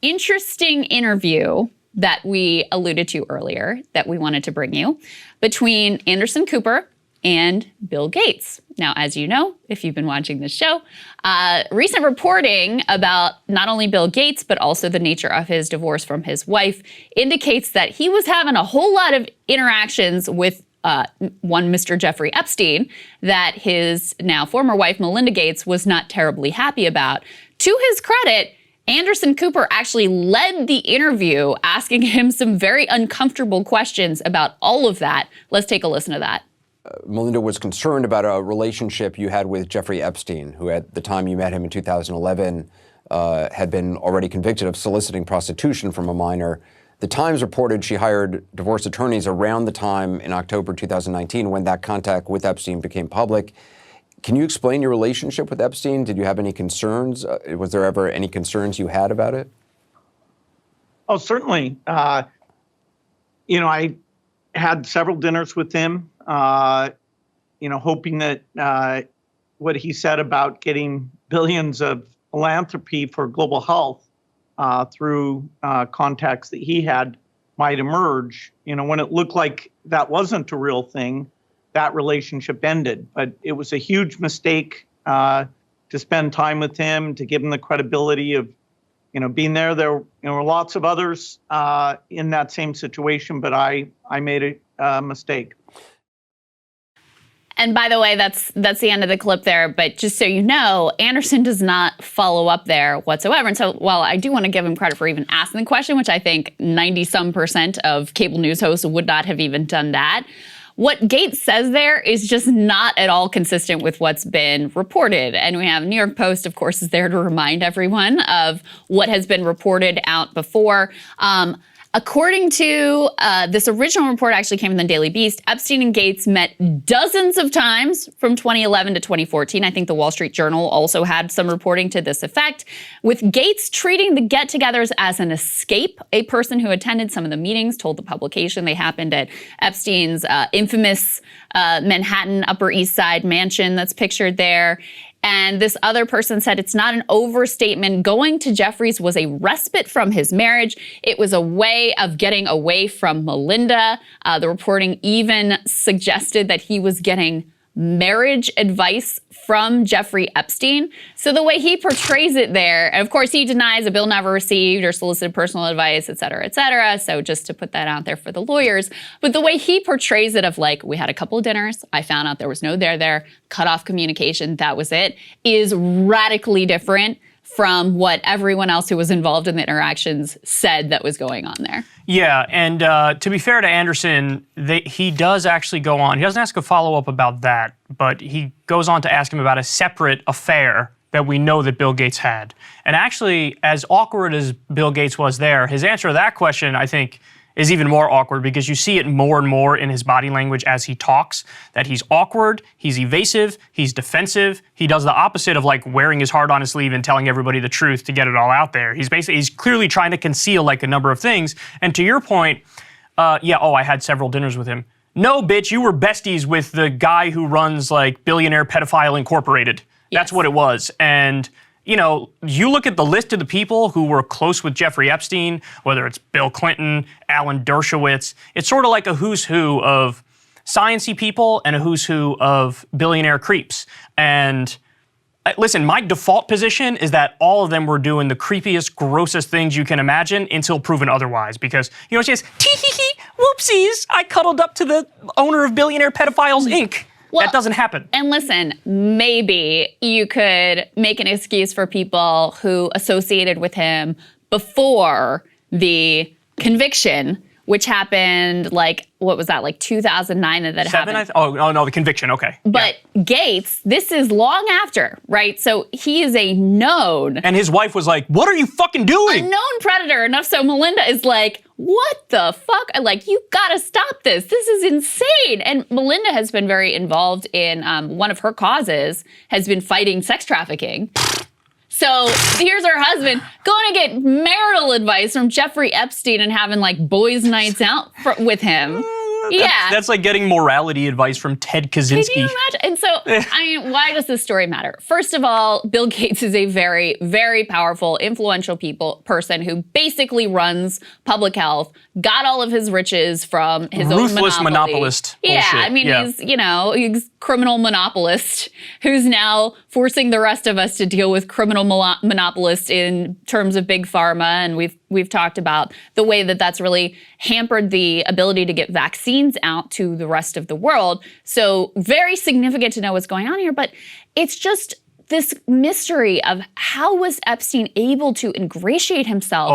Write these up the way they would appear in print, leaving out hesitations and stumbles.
interesting interview that we alluded to earlier that we wanted to bring you between Anderson Cooper and Bill Gates. Now, as you know, if you've been watching this show, recent reporting about not only Bill Gates, but also the nature of his divorce from his wife indicates that he was having a whole lot of interactions with one Mr. Jeffrey Epstein that his now former wife, Melinda Gates, was not terribly happy about. To his credit, Anderson Cooper actually led the interview, asking him some very uncomfortable questions about all of that. Let's take a listen to that. Melinda was concerned about a relationship you had with Jeffrey Epstein, who at the time you met him in 2011 had been already convicted of soliciting prostitution from a minor. The Times reported she hired divorce attorneys around the time in October 2019 when that contact with Epstein became public. Can you explain your relationship with Epstein? Did you have any concerns? Was there ever any concerns you had about it? Oh, certainly. I had several dinners with him, hoping that what he said about getting billions of philanthropy for global health through contacts that he had might emerge. When it looked like that wasn't a real thing, that relationship ended. But it was a huge mistake to spend time with him, to give him the credibility of, being there. There were lots of others in that same situation, but I made a mistake. And by the way, that's the end of the clip there. But just so you know, Anderson does not follow up there whatsoever. And so while I do want to give him credit for even asking the question, which I think 90-some% of cable news hosts would not have even done that, what Gates says there is just not at all consistent with what's been reported. And we have New York Post, of course, is there to remind everyone of what has been reported out before. According to this original report, actually came from the Daily Beast, Epstein and Gates met dozens of times from 2011 to 2014. I think the Wall Street Journal also had some reporting to this effect, with Gates treating the get-togethers as an escape. A person who attended some of the meetings told the publication they happened at Epstein's infamous Manhattan Upper East Side mansion that's pictured there. And this other person said it's not an overstatement. Going to Jeffrey's was a respite from his marriage. It was a way of getting away from Melinda. The reporting even suggested that he was getting marriage advice from Jeffrey Epstein. So the way he portrays it there, and of course he denies a bill never received or solicited personal advice, et cetera, et cetera. So just to put that out there for the lawyers. But the way he portrays it of like, we had a couple of dinners, I found out there was no there, cut off communication, that was it, is radically different from what everyone else who was involved in the interactions said that was going on there. Yeah, and to be fair to Anderson, he does actually go on. He doesn't ask a follow-up about that, but he goes on to ask him about a separate affair that we know that Bill Gates had. And actually, as awkward as Bill Gates was there, his answer to that question, I think, is even more awkward because you see it more and more in his body language as he talks, that he's awkward, he's evasive, he's defensive. He does the opposite of like wearing his heart on his sleeve and telling everybody the truth to get it all out there. He's clearly trying to conceal like a number of things. And to your point, I had several dinners with him. No, bitch, you were besties with the guy who runs like Billionaire Pedophile Incorporated. Yes. That's what it was. And you look at the list of the people who were close with Jeffrey Epstein, whether it's Bill Clinton, Alan Dershowitz, it's sort of like a who's who of science-y people and a who's who of billionaire creeps. And listen, my default position is that all of them were doing the creepiest, grossest things you can imagine until proven otherwise. Because, she says, tee-hee-hee, whoopsies, I cuddled up to the owner of Billionaire Pedophiles, Inc. Well, that doesn't happen. And listen, maybe you could make an excuse for people who associated with him before the conviction, which happened like, what was that, like 2009 that happened? Oh, no, the conviction, okay. But yeah. Gates, this is long after, right? So he is a known. And his wife was like, what are you fucking doing? A known predator, enough so Melinda is like, what the fuck? Like, you gotta stop this. This is insane. And Melinda has been very involved in, one of her causes has been fighting sex trafficking. So here's her husband going to get marital advice from Jeffrey Epstein and having like boys' nights out with him. That's like getting morality advice from Ted Kaczynski. Can you imagine? And so, I mean, why does this story matter? First of all, Bill Gates is a very, very powerful, influential person who basically runs public health, got all of his riches from his own monopoly. Ruthless monopolist bullshit. Yeah, I mean, he's criminal monopolist who's now forcing the rest of us to deal with criminal monopolists in terms of big pharma. And we've talked about the way that that's really hampered the ability to get vaccines out to the rest of the world. So very significant to know what's going on here. But it's just this mystery of how was Epstein able to ingratiate himself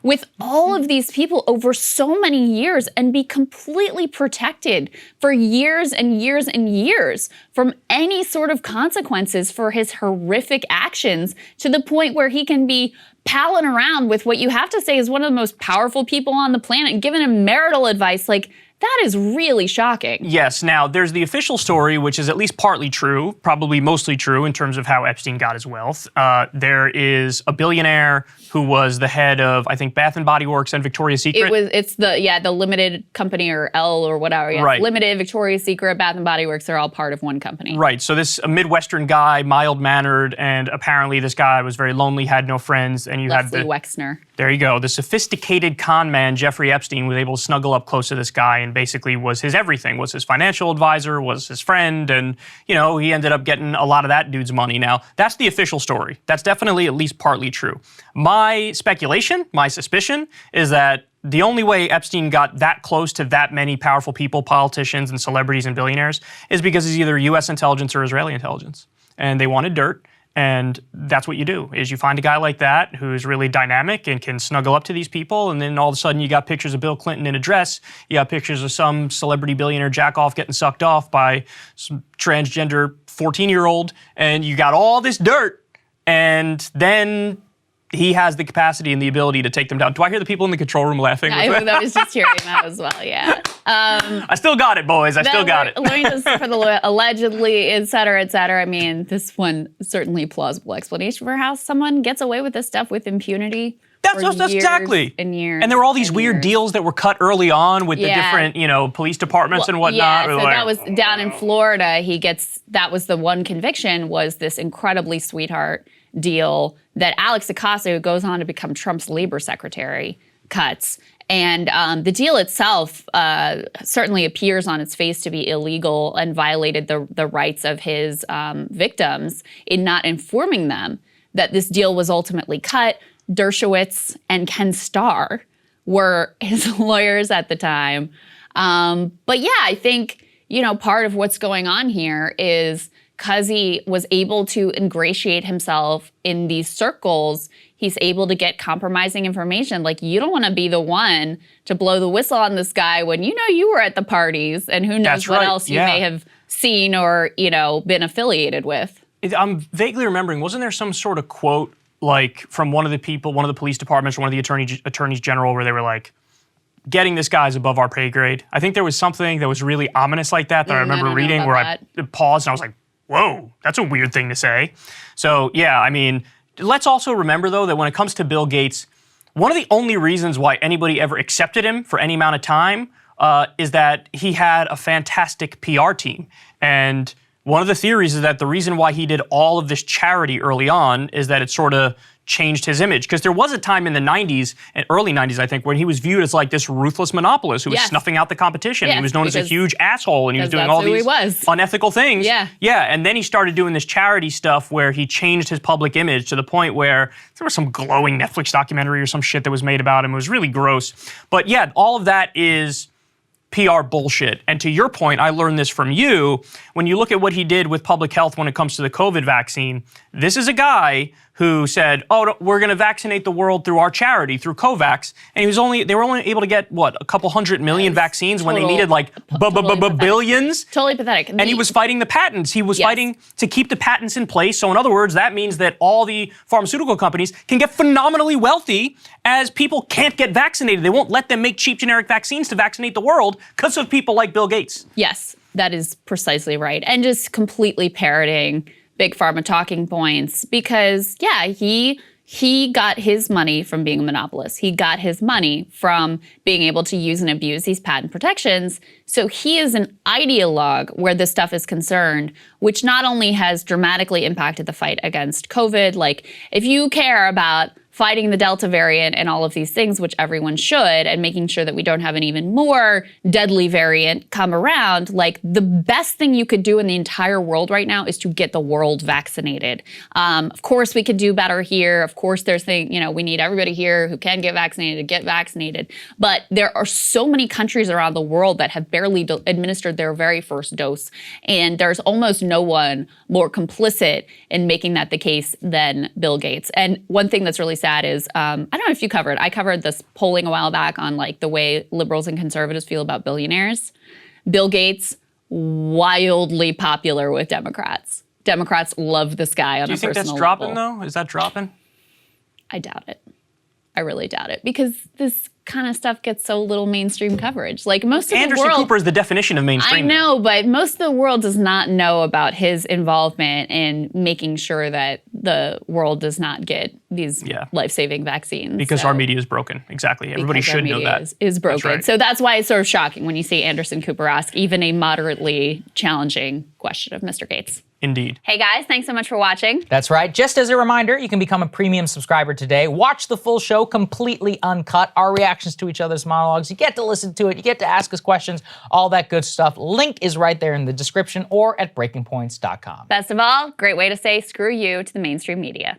with all of these people over so many years and be completely protected for years and years and years from any sort of consequences for his horrific actions, to the point where he can be palling around with what you have to say is one of the most powerful people on the planet and giving him marital advice. Like, that is really shocking. Yes. Now, there's the official story, which is at least partly true, probably mostly true in terms of how Epstein got his wealth. There is a billionaire who was the head of, I think, Bath and Body Works and Victoria's Secret. It's the limited company, or L or whatever. Yes. Right. Limited, Victoria's Secret, Bath and Body Works, they're all part of one company. Right. So this Midwestern guy, mild-mannered, and apparently this guy was very lonely, had no friends, and Leslie Wexner. There you go. The sophisticated con man, Jeffrey Epstein, was able to snuggle up close to this guy and basically was his everything, was his financial advisor, was his friend, and, he ended up getting a lot of that dude's money. Now, that's the official story. That's definitely at least partly true. My speculation, my suspicion, is that the only way Epstein got that close to that many powerful people, politicians and celebrities and billionaires, is because he's either U.S. intelligence or Israeli intelligence. And they wanted dirt. And that's what you do, is you find a guy like that who's really dynamic and can snuggle up to these people, and then all of a sudden you got pictures of Bill Clinton in a dress, you got pictures of some celebrity billionaire jack-off getting sucked off by some transgender 14-year-old, and you got all this dirt, and then he has the capacity and the ability to take them down. Do I hear the people in the control room laughing? I was just hearing that as well, yeah. I still got it, boys. I still got it. Let me just, for the allegedly, et cetera, et cetera. I mean, this one certainly a plausible explanation for how someone gets away with this stuff with impunity. That's exactly. And years. And there were all these weird deals that were cut early on with the different, police departments and whatnot. Yeah, so that was down in Florida. That was the one conviction, was this incredibly sweetheart deal that Alex Acosta, who goes on to become Trump's labor secretary, cuts. And the deal itself certainly appears on its face to be illegal and violated the rights of his victims in not informing them that this deal was ultimately cut. Dershowitz and Ken Starr were his lawyers at the time. But yeah, I think, part of what's going on here is because he was able to ingratiate himself in these circles, he's able to get compromising information. Like, you don't want to be the one to blow the whistle on this guy when you were at the parties, and who knows what else you may have seen or, been affiliated with. I'm vaguely remembering, wasn't there some sort of quote, like, from one of the police departments or one of the attorneys general, where they were like, getting this guy's above our pay grade? I think there was something that was really ominous like that I remember reading, where I paused and I was like, whoa, that's a weird thing to say. So, yeah, I mean, let's also remember, though, that when it comes to Bill Gates, one of the only reasons why anybody ever accepted him for any amount of time is that he had a fantastic PR team. And one of the theories is that the reason why he did all of this charity early on is that it sort of changed his image. Because there was a time in the 90s, and early 90s, I think, when he was viewed as like this ruthless monopolist who was snuffing out the competition. He was known as a huge asshole, and he was doing all these unethical things. Yeah, and then he started doing this charity stuff where he changed his public image to the point where there was some glowing Netflix documentary or some shit that was made about him. It was really gross. But yeah, all of that is PR bullshit. And to your point, I learned this from you. When you look at what he did with public health when it comes to the COVID vaccine, this is a guy who said, we're going to vaccinate the world through our charity, through COVAX. And they were only able to get, a couple 100 million vaccines when they needed like billions? Totally pathetic. And he was fighting the patents. He was fighting to keep the patents in place. So in other words, that means that all the pharmaceutical companies can get phenomenally wealthy as people can't get vaccinated. They won't let them make cheap generic vaccines to vaccinate the world because of people like Bill Gates. Yes, that is precisely right. And just completely parroting Big Pharma talking points, because he He got his money from being a monopolist. He got his money from being able to use and abuse these patent protections. So he is an ideologue where this stuff is concerned, which not only has dramatically impacted the fight against COVID, like if you care about fighting the Delta variant and all of these things, which everyone should, and making sure that we don't have an even more deadly variant come around, like the best thing you could do in the entire world right now is to get the world vaccinated. Of course, we could do better here. Of course, there's things, we need everybody here who can get vaccinated to get vaccinated. But there are so many countries around the world that have barely administered their very first dose. And there's almost no one more complicit in making that the case than Bill Gates. And one thing that's really sad is, I don't know if you covered, I covered this polling a while back on like the way liberals and conservatives feel about billionaires. Bill Gates, wildly popular with Democrats. Democrats love this guy on a personal level. Do you think that's dropping though? Is that dropping? I doubt it. I really doubt it because this kind of stuff gets so little mainstream coverage. Like most of the world— Anderson Cooper is the definition of mainstream. I know, but most of the world does not know about his involvement in making sure that the world does not get these life-saving vaccines. Because our media is broken. Exactly. Everybody should know that. Is broken. That's right. So that's why it's sort of shocking when you see Anderson Cooper ask even a moderately challenging question of Mr. Gates. Indeed. Hey guys, thanks so much for watching. That's right. Just as a reminder, you can become a premium subscriber today. Watch the full show completely uncut. Our reactions to each other's monologues. You get to listen to it. You get to ask us questions. All that good stuff. Link is right there in the description or at breakingpoints.com. Best of all, great way to say screw you to the mainstream media.